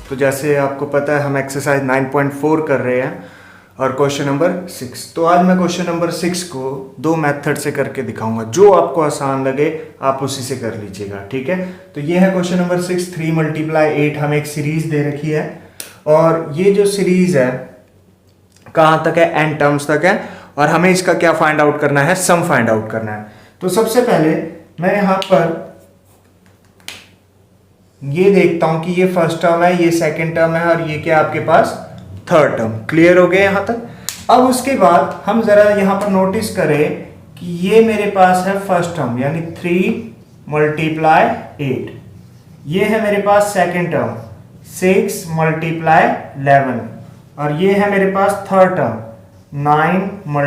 तो जैसे आपको पता है हम एक्सरसाइज 9.4 कर रहे हैं और क्वेश्चन नंबर 6। तो आज मैं क्वेश्चन नंबर 6 को दो मेथड से करके दिखाऊंगा, जो आपको आसान लगे आप उसी से कर लीजिएगा, ठीक है। तो ये है क्वेश्चन नंबर 6, 3 × 8। हमें एक सीरीज दे रखी है और ये जो सीरीज है कहाँ तक है, n टर्म्स तक है और हमें इसका क्या फाइंड आउट करना है, सम फाइंड आउट करना है। तो सबसे पहले मैं यहाँ पर ये देखता हूं कि ये फर्स्ट टर्म है, ये सेकंड टर्म है और ये क्या आपके पास थर्ड टर्म। क्लियर हो गए यहां तक। अब उसके बाद हम जरा यहां पर नोटिस करें कि ये मेरे पास है फर्स्ट टर्म यानी 3 × 8। ये है मेरे पास सेकंड टर्म 6 × 11 और ये है मेरे पास थर्ड टर्म 9 ×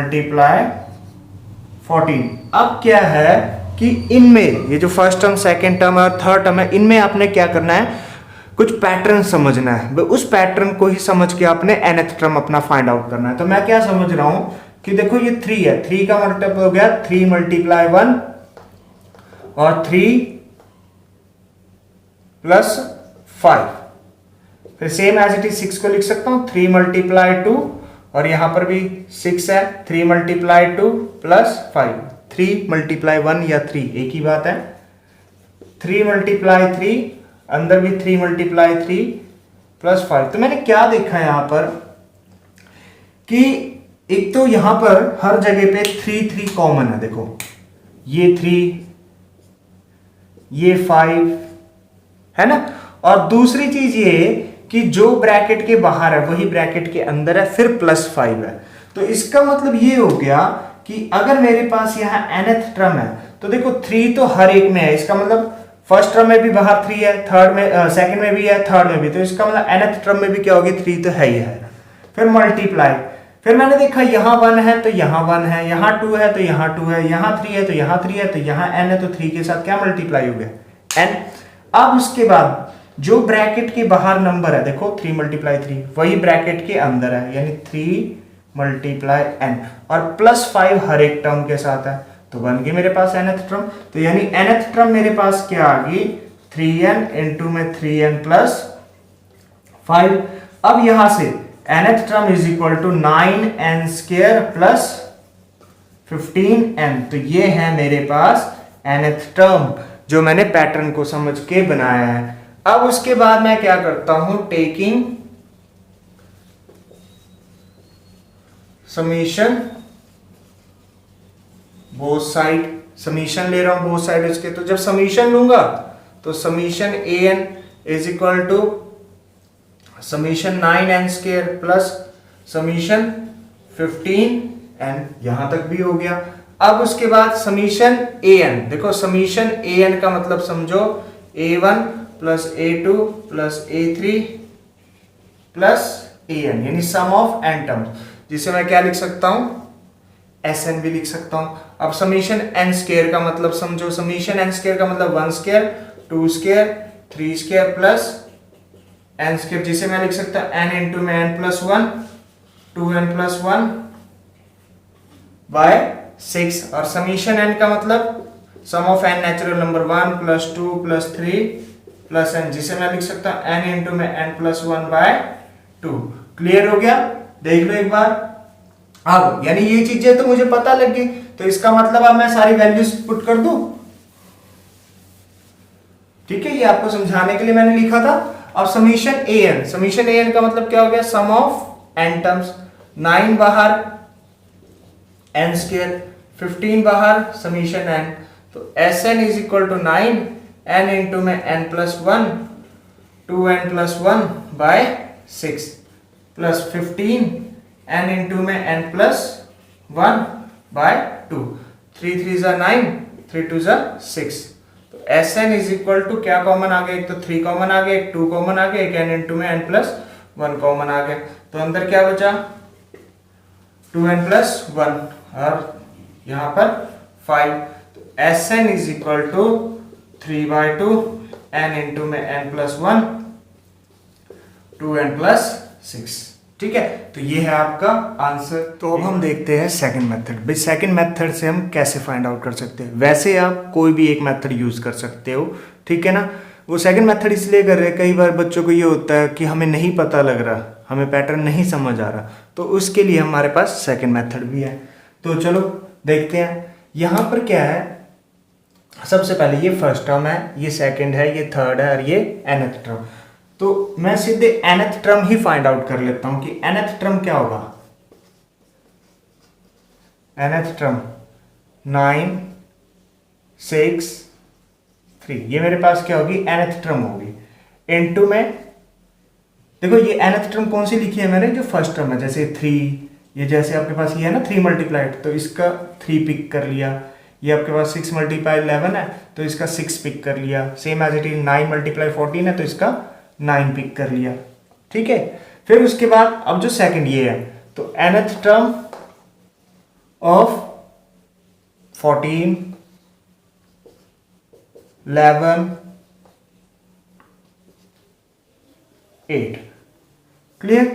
14। अब क्या है कि इनमें ये जो फर्स्ट टर्म सेकंड टर्म और थर्ड टर्म है, इनमें आपने क्या करना है, कुछ पैटर्न समझना है। उस पैटर्न को ही समझ के आपने nth टर्म अपना फाइंड आउट करना है। तो मैं क्या समझ रहा हूं कि देखो ये 3 है, 3 का मल्टीपल हो गया 3 × 1 और 3 + 5। फिर सेम एज इट इज 6 को लिख सकता हूं 3 × 2 और यहां पर भी 6 है, 3 × 2 + 5। 3 × 1 या 3 एक ही बात है। 3 × 3 अंदर भी 3 × 3 + 5। तो मैंने क्या देखा यहां पर कि एक तो यहां पर हर जगह पे 3 3 कॉमन है। देखो ये 3, ये 5 है ना। और दूसरी चीज ये कि जो ब्रैकेट के बाहर है वही ब्रैकेट के अंदर है, फिर +5 है। तो इसका मतलब ये हो गया कि अगर मेरे पास यहाँ nth टर्म है तो देखो 3 तो हर एक में है, इसका मतलब फर्स्ट टर्म में भी बाहर 3 है, थर्ड में सेकंड में भी है, थर्ड में भी, तो इसका मतलब nth टर्म में भी क्या होगी 3 तो है ही है। फिर मल्टीप्लाई, फिर मैंने देखा यहाँ 1 है तो यहाँ 1 है, यहाँ 2 है तो यहाँ 2 है, यहाँ 3 है तो यहाँ 3 है, तो यहाँ n है तो 3 के साथ क्या मल्टीप्लाई हो गया n। अब उसके बाद जो ब्रैकेट के बाहर नंबर है देखो 3 × 3 वही ब्रैकेट के अंदर है यानी 3 × n और +5 हर एक टर्म के साथ है, तो बन गई मेरे पास nth टर्म। तो यानी nth टर्म मेरे पास क्या आ गई 3n × 3n + 5। अब यहां से nth टर्म = 9n² + 15n। तो ये है मेरे पास nth टर्म जो मैंने पैटर्न को समझ के बनाया है। अब उसके बाद मैं क्या करता हूं, taking summation both side, summation ले रहा हूं बोथ साइड इसके। तो जब समीशन लूंगा तो summation an = summation 9n² + summation 15n, यहां तक भी हो गया। अब उसके बाद समीशन an, देखो समीशन an का मतलब समझो a1 + a2 + a3 + an यानी सम ऑफ n टर्म्स, जिसे मैं क्या लिख सकता हूं Sn भी लिख सकता हूं। अब समीशन n² का मतलब समझो, समीशन n² का मतलब 1² 2² 3² + n², जिसे मैं लिख सकता हूं n × n + 1 2n + 1 / 6। और समीशन n का मतलब सम of n natural number 1 + 2 + 3 + n, जिसे मैं लिख सकता हूं n × n + 1 / 2। क्लियर हो गया, देख लो एक बार। अब यानी ये चीजें तो मुझे पता लग गई, तो इसका मतलब अब मैं सारी वैल्यूज पुट कर दूं, ठीक है। ये आपको समझाने के लिए मैंने लिखा था। अब समीशन an का मतलब क्या हो गया, सम ऑफ n टर्म्स, 9 बाहर n², 15 बाहर समीशन n, तो Sn = 9 n × n + 1 2n + 1 / 6 + 15 n × n + 1 / 2। 3 3 = 9 3 2 = 6। तो Sn = क्या कॉमन आ गया, एक तो 3 कॉमन आ गया, एक 2 कॉमन आ गया, एक n × n + 1 कॉमन आ गया। तो अंदर क्या बचा 2n + 1 और यहां पर 5। तो Sn = 3/2 n × n + 1 2n + 6, ठीक है। तो ये है आपका आंसर। तो अब हम देखते हैं सेकंड मेथड। भाई सेकंड मेथड से हम कैसे फाइंड आउट कर सकते हैं। वैसे आप कोई भी एक मेथड यूज कर सकते हो, ठीक है ना। वो सेकंड मेथड इसलिए कर रहे हैं, कई बार बच्चों को ये होता है कि हमें नहीं पता लग रहा, हमें पैटर्न नहीं समझ आ रहा, तो उसके लिए हमारे पास सेकंड मेथड भी है। तो चलो देखते हैं यहाँ पर क्या है। सबसे पहले ये फर्स्ट टर्म है, ये सेकंड है, ये थर्ड है और ये nth टर्म। तो मैं सीधे nth टर्म ही फाइंड आउट कर लेता हूं कि nth टर्म क्या होगा। nth टर्म 9 6 3, ये मेरे पास क्या होगी, nth टर्म होगी। इनटू में देखो ये nth टर्म कौन सी लिखी है मैंने, जो फर्स्ट टर्म है, जैसे 3, ये जैसे आपके पास ये है ना 3 मल्टीप्लाइड, तो इसका 3 पिक कर लिया। ये आपके पास 6 मल्टीप्लाई 11 है तो इसका 6 पिक कर लिया। Same as it is 9 multiply 14 है तो इसका 9 पिक कर लिया। ठीक है, फिर उसके बाद अब जो सेकंड ये है, तो nth टर्म ऑफ 14 11 8। क्लियर।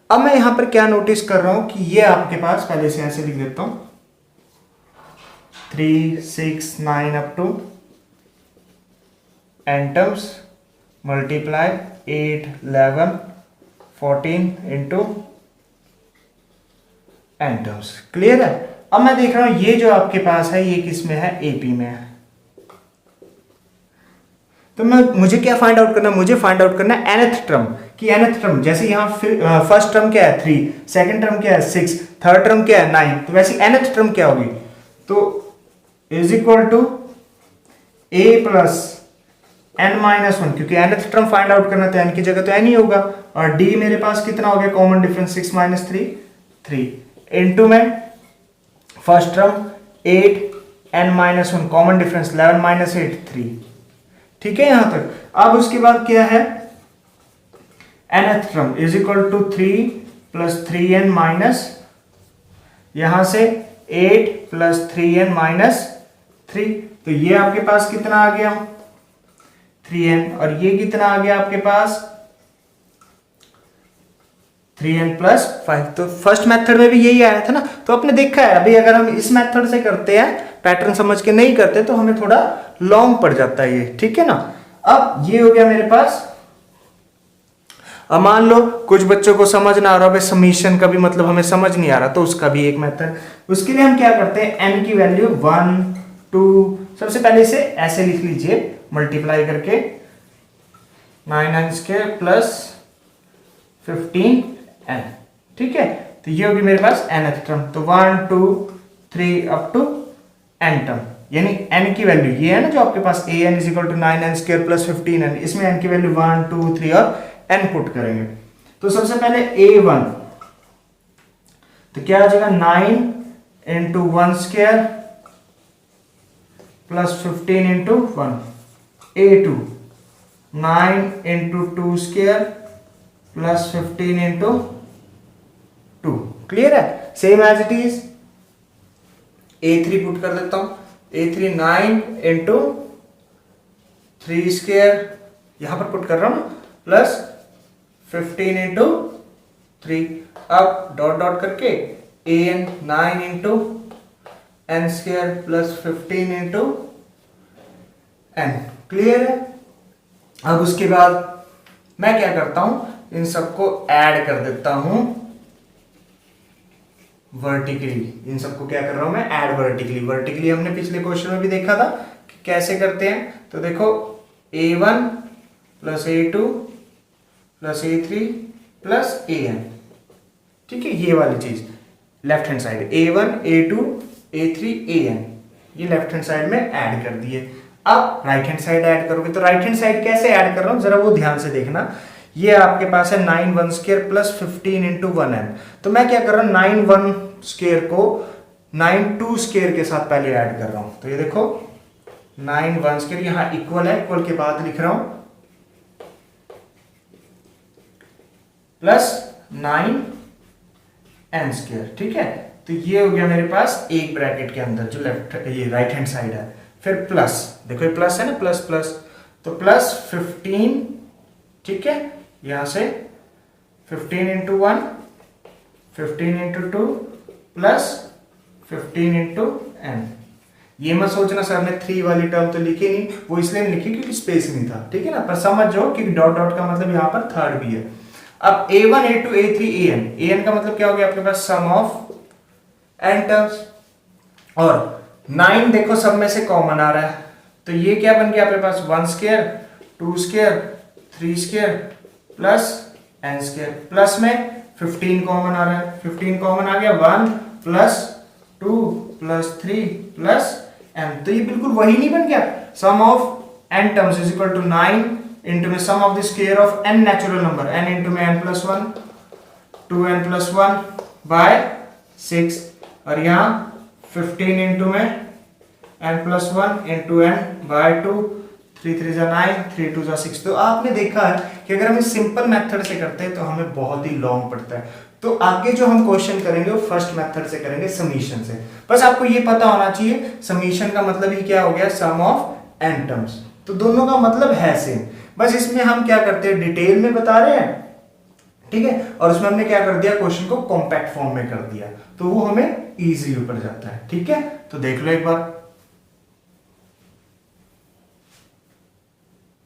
अब मैं यहां पर क्या नोटिस कर रहा हूं कि ये आपके पास, पहले से ऐसे लिख देता हूं, 3 6 9 up to n terms multiply 8 11 14 into n terms. Clear है। अब मैं देख रहा हूं ये जो आपके पास है ये किस में है, AP में है। तो मुझे क्या फाइंड आउट करना है, मुझे फाइंड आउट करना है nth टर्म कि nth टर्म, जैसे यहां फर्स्ट टर्म क्या है 3, सेकंड टर्म क्या है 6, थर्ड टर्म क्या है 9, तो वैसे nth टर्म क्या होगी, तो is equal to a plus n-1, क्योंकि nth टर्म फाइंड आउट करना तो n की जगह तो n ही होगा, और d मेरे पास कितना हो गया, कॉमन डिफरेंस 6 माइनस 3 इनटू में first term 8 n-1, common difference 11 minus 8 3। ठीक है यहां तक। अब उसके बाद क्या है, nth term is equal to 3 plus 3n minus, यहां से 8 प्लस 3n माइनस 3, तो ये आपके पास कितना आ गया 3n, और ये कितना आ गया आपके पास 3n प्लस 5। तो फर्स्ट मेथड में भी यही आया था ना, तो आपने देखा है। अभी अगर हम इस मेथड से करते हैं, पैटर्न समझ के नहीं करते, तो हमें थोड़ा लॉन्ग पड़ जाता है ये। ठीक है ना। अब ये हो गया मेरे पास। अब मान लो कुछ बच्चों को समझ ना आ रहा, समीशन का भी मतलब हमें समझ नहीं आ रहा, तो उसका भी एक मेथड। उसके लिए हम क्या करते हैं, n की वैल्यू 1 2, सबसे पहले इसे ऐसे लिख लीजिए, मल्टीप्लाई करके 9n² प्लस 15n। ठीक है, तो ये होगी मेरे पास nth टर्म। तो 1 2 3 अप टू n टर्म, यानी n की वैल्यू ये है ना जो आपके पास an is equal to 9n² plus 15n, इसमें n की वैल्यू 1 2 3 और n पुट करेंगे। तो सबसे पहले a1, तो क्या आ जाएगा 9 into 1² plus 15 into 1, a2 9 into 2² plus 15 into 2। Clear है। Same as it is a3 put कर देता हूं, a3 9 इंटू 3² यहां पर पुट कर रहा हूं, प्लस 15 इंटू 3। अब डॉट डॉट करके an 9 into n² plus 15 into n। Clear है। अब उसके बाद मैं क्या करता हूं, इन सबको ऐड कर देता हूं वर्टिकली। इन सबको क्या कर रहा हूं मैं, ऐड वर्टिकली। वर्टिकली हमने पिछले क्वेश्चन में भी देखा था कि कैसे करते हैं। तो देखो a1 plus a2 plus a3 plus an। ठीक है, ये वाली चीज left hand side a1 a2 a3 an, ये लेफ्ट हैंड साइड में ऐड कर दिए। अब राइट हैंड साइड ऐड करोगे, तो राइट हैंड साइड कैसे ऐड कर रहा हूं जरा वो ध्यान से देखना। ये आपके पास है 9 1² प्लस 15 इंटू 1n। तो मैं क्या कर रहा हूं, 9 1² को 9 2² के साथ पहले ऐड कर रहा हूं। तो ये देखो 9 1² यहां इक्वल है, इक्वल के बाद लिख रहा हूं प्लस 9 n²। ठीक है, तो ये हो गया मेरे पास एक ब्रैकेट के अंदर जो लेफ्ट ये राइट हैंड साइड है। फिर प्लस, देखो ये प्लस है ना, प्लस प्लस, तो प्लस 15। ठीक है, यहां से 15 into 1 15 into 2 plus 15 into n। ये मत सोचना सर ने 3 वाली टर्म तो लिखी नहीं, वो इसलिए नहीं लिखी क्योंकि स्पेस नहीं था, ठीक है ना, पर समझ जाओ कि डॉट डॉट का मतलब यहाँ पर थर्ड भी है। अब a1 a2 a3 an का मतलब क्या हो गया आपके पास सम ऑफ n टर्म्स, और 9 देखो सब में से कॉमन आ रहा है, तो ये क्या बन गया आपके पास 1 square 2 square 3 square plus n square, plus में 15 कॉमन आ रहा है, 15 कॉमन आ गया 1 प्लस 2 प्लस 3 प्लस n, तो ये बिल्कुल वही नहीं बन गया sum of n terms is equal to 9 into में sum of the square of n natural number, n into में n plus 1 2n plus 1 by 6, और यहाँ 15 इंटू में n plus 1 into n by 2, 3 3 जा 9 3 2 जा 6। तो आपने देखा है कि अगर हम इस सिंपल मेथड से करते हैं तो हमें बहुत ही लॉन्ग पड़ता है, तो आगे जो हम क्वेश्चन करेंगे वो फर्स्ट मेथड से करेंगे, समीशन से। बस आपको ये पता होना चाहिए समीशन का मतलब ही क्या हो गया सम ऑफ n टर्म्स, तो दोनों का मतलब है सेम, बस इसमें हम क्या करते हैं डिटेल में बता रहे हैं, ठीक है, और उसमें हमने क्या कर दिया क्वेश्चन को कॉम्पैक्ट फॉर्म में कर दिया, तो वो हमें इजीली ऊपर जाता है, ठीक है। तो देख लो एक बार,